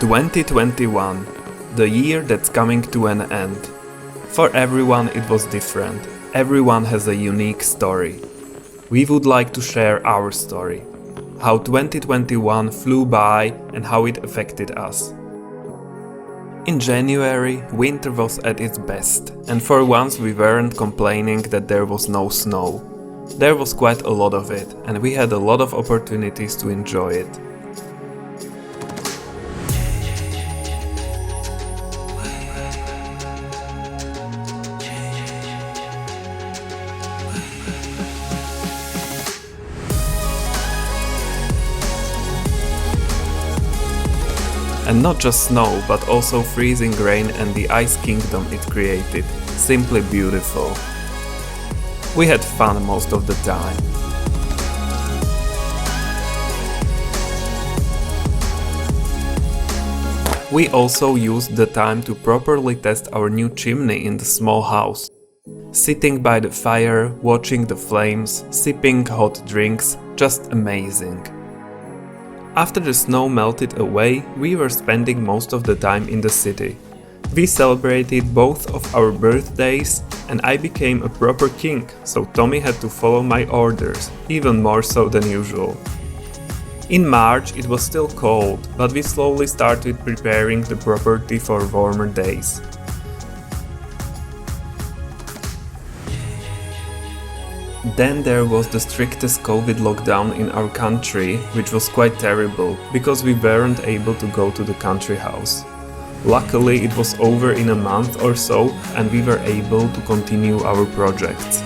2021, the year that's coming to an end. For everyone it was different. Everyone has a unique story. We would like to share our story. How 2021 flew by and how it affected us. In January, winter was at its best, and for once we weren't complaining that there was no snow. There was quite a lot of it, and we had a lot of opportunities to enjoy it. And not just snow, but also freezing rain and the ice kingdom it created. Simply beautiful. We had fun most of the time. We also used the time to properly test our new chimney in the small house. Sitting by the fire, watching the flames, sipping hot drinks, just amazing. After the snow melted away, we were spending most of the time in the city. We celebrated both of our birthdays, and I became a proper king, so Tommy had to follow my orders, even more so than usual. In March it was still cold, but we slowly started preparing the property for warmer days. Then there was the strictest COVID lockdown in our country, which was quite terrible, because we weren't able to go to the country house. Luckily it was over in a month or so, and we were able to continue our projects.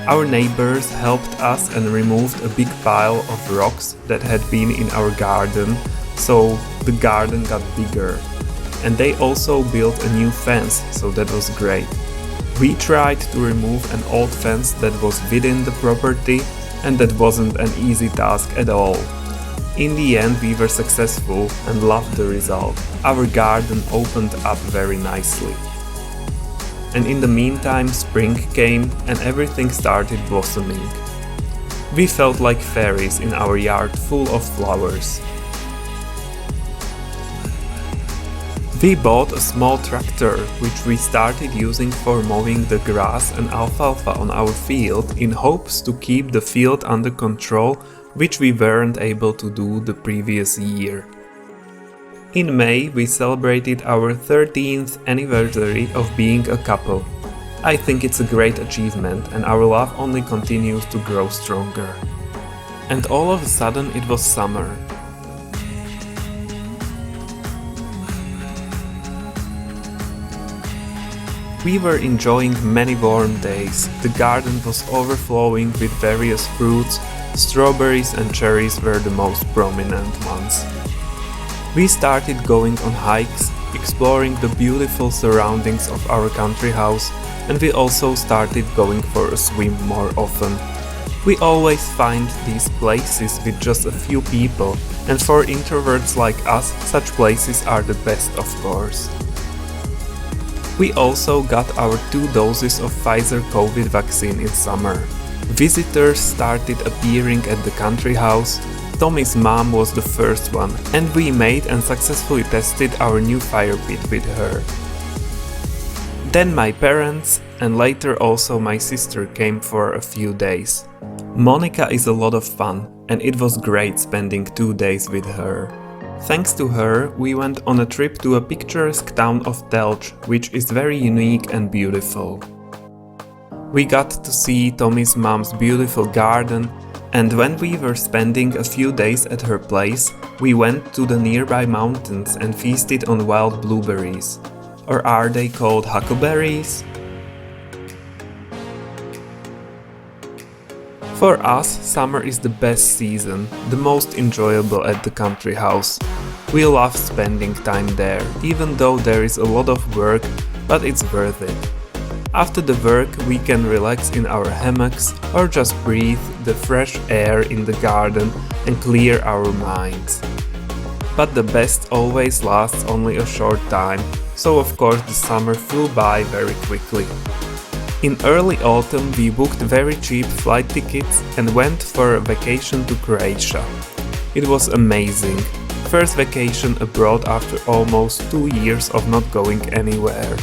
Our neighbors helped us and removed a big pile of rocks that had been in our garden, so the garden got bigger. And they also built a new fence, so that was great. We tried to remove an old fence that was within the property, and that wasn't an easy task at all. In the end we were successful and loved the result. Our garden opened up very nicely. And in the meantime spring came and everything started blossoming. We felt like fairies in our yard full of flowers. We bought a small tractor, which we started using for mowing the grass and alfalfa on our field in hopes to keep the field under control, which we weren't able to do the previous year. In May we celebrated our 13th anniversary of being a couple. I think it's a great achievement and our love only continues to grow stronger. And all of a sudden it was summer. We were enjoying many warm days. The garden was overflowing with various fruits. Strawberries and cherries were the most prominent ones. We started going on hikes, exploring the beautiful surroundings of our country house, and we also started going for a swim more often. We always find these places with just a few people, and for introverts like us, such places are the best, of course. We also got our 2 doses of Pfizer COVID vaccine in summer. Visitors started appearing at the country house. Tommy's mom was the first one, and we made and successfully tested our new fire pit with her. Then my parents, and later also my sister, came for a few days. Monica is a lot of fun, and it was great spending 2 days with her. Thanks to her, we went on a trip to a picturesque town of Telch, which is very unique and beautiful. We got to see Tommy's mom's beautiful garden, and when we were spending a few days at her place, we went to the nearby mountains and feasted on wild blueberries. Or are they called huckleberries? For us, summer is the best season, the most enjoyable at the country house. We love spending time there, even though there is a lot of work, but it's worth it. After the work, we can relax in our hammocks or just breathe the fresh air in the garden and clear our minds. But the best always lasts only a short time, so of course the summer flew by very quickly. In early autumn we booked very cheap flight tickets and went for a vacation to Croatia. It was amazing. first vacation abroad after almost 2 years of not going anywhere.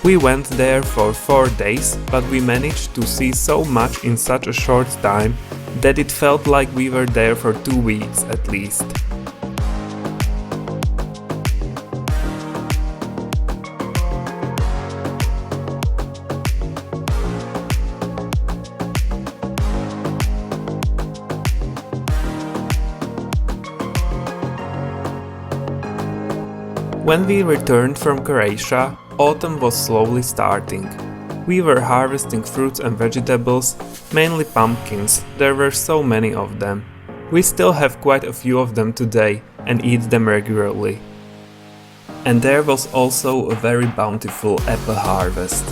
We went there for 4 days, but we managed to see so much in such a short time that it felt like we were there for 2 weeks at least. When we returned from Croatia, autumn was slowly starting. We were harvesting fruits and vegetables, mainly pumpkins. There were so many of them. We still have quite a few of them today and eat them regularly. And there was also a very bountiful apple harvest.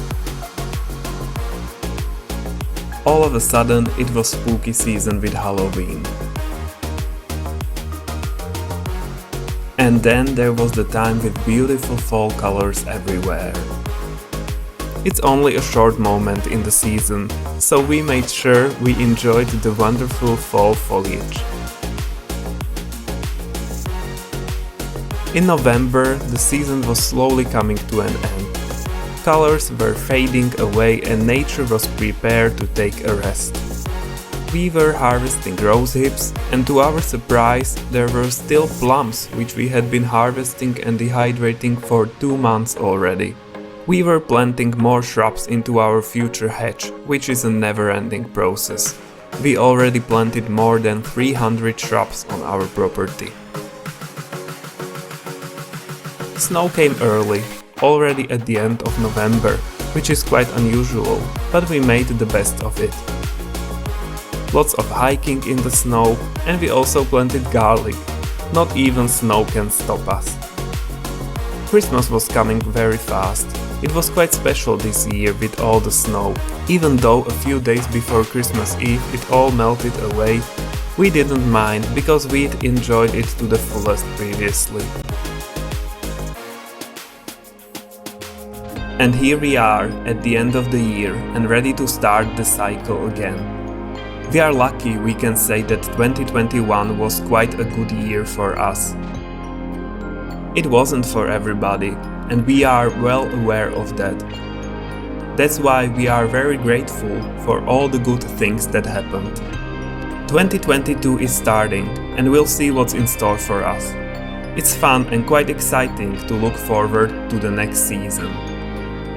All of a sudden it was spooky season with Halloween. And then there was the time with beautiful fall colors everywhere. It's only a short moment in the season, so we made sure we enjoyed the wonderful fall foliage. In November, the season was slowly coming to an end. Colors were fading away and nature was prepared to take a rest. We were harvesting rose hips, and to our surprise, there were still plums which we had been harvesting and dehydrating for 2 months already. We were planting more shrubs into our future hedge, which is a never-ending process. We already planted more than 300 shrubs on our property. Snow came early, already at the end of November, which is quite unusual, but we made the best of it. Lots of hiking in the snow, and we also planted garlic. Not even snow can stop us. Christmas was coming very fast. It was quite special this year with all the snow. Even though a few days before Christmas Eve it all melted away, we didn't mind because we'd enjoyed it to the fullest previously. And here we are at the end of the year and ready to start the cycle again. We are lucky we can say that 2021 was quite a good year for us. It wasn't for everybody, and we are well aware of that. That's why we are very grateful for all the good things that happened. 2022 is starting, and we'll see what's in store for us. It's fun and quite exciting to look forward to the next season.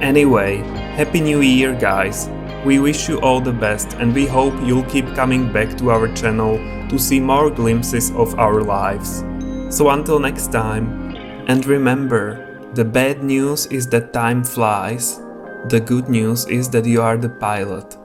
Anyway, Happy New Year, guys! We wish you all the best and we hope you'll keep coming back to our channel to see more glimpses of our lives. So until next time, and remember, the bad news is that time flies, the good news is that you are the pilot.